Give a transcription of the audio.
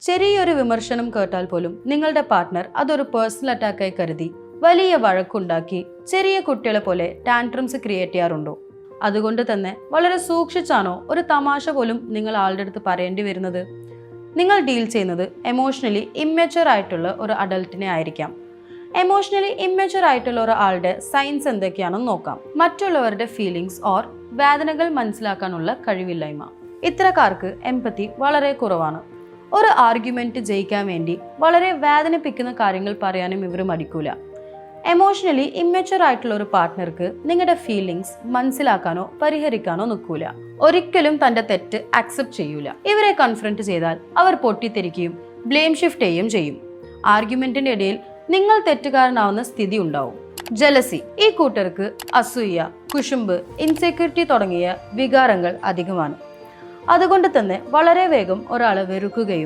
ചെറിയൊരു വിമർശനം കേട്ടാൽ പോലും നിങ്ങളുടെ പാർട്ട്ണർ അതൊരു പേഴ്സണൽ അറ്റാക്കായി കരുതി വലിയ വഴക്കുണ്ടാക്കി ചെറിയ കുട്ടികളെ പോലെ ടാൻട്രംസ് ക്രിയേറ്റ് ചെയ്യാറുണ്ടോ? അതുകൊണ്ട് തന്നെ വളരെ സൂക്ഷിച്ചാണോ ഒരു തമാശ പോലും നിങ്ങൾ ആളുടെ അടുത്ത് പറയേണ്ടി വരുന്നത്? നിങ്ങൾ ഡീൽ ചെയ്യുന്നത് എമോഷണലി ഇമ്മെച്വർ ആയിട്ടുള്ള ഒരു അഡൾട്ടിനെ ആയിരിക്കാം. എമോഷണലി ഇമ്മെച്വർ ആയിട്ടുള്ള ഒരാളുടെ സൈൻസ് എന്തൊക്കെയാണെന്ന് നോക്കാം. മറ്റുള്ളവരുടെ ഫീലിങ്സ് ഓർ വേദനകൾ മനസ്സിലാക്കാനുള്ള കഴിവില്ലായ്മ. ഇത്തരക്കാർക്ക് എംപതി വളരെ കുറവാണ്. ഒരു ആർഗ്യുമെന്റ് ജയിക്കാൻ വേണ്ടി വളരെ വേദനിപ്പിക്കുന്ന കാര്യങ്ങൾ പറയാനും ഇവർ മടിക്കൂല. എമോഷണലി ഇമ്മെച്വർ ആയിട്ടുള്ള ഒരു പാർട്ട്ണർക്ക് നിങ്ങളുടെ ഫീലിങ്സ് മനസ്സിലാക്കാനോ പരിഹരിക്കാനോ നിൽക്കൂല. ഒരിക്കലും തന്റെ തെറ്റ് അക്സെപ്റ്റ് ചെയ്യൂല. ഇവരെ കൺഫ്രണ്ട് ചെയ്താൽ അവർ പൊട്ടിത്തെറിക്കുകയും ബ്ലെയിം ഷിഫ്റ്റ് ചെയ്യുകയും ചെയ്യും. ആർഗ്യുമെന്റിന്റെ ഇടയിൽ നിങ്ങൾ തെറ്റുകാരനാവുന്ന സ്ഥിതി ഉണ്ടാവും. ജലസി. ഈ കൂട്ടർക്ക് അസൂയ, കുശുമ്പ്, ഇൻസെക്യൂരിറ്റി തുടങ്ങിയ വികാരങ്ങൾ അധികമാണ്. അതുകൊണ്ട് തന്നെ വളരെ വേഗം ഒരാളെ വെറുക്കുകയും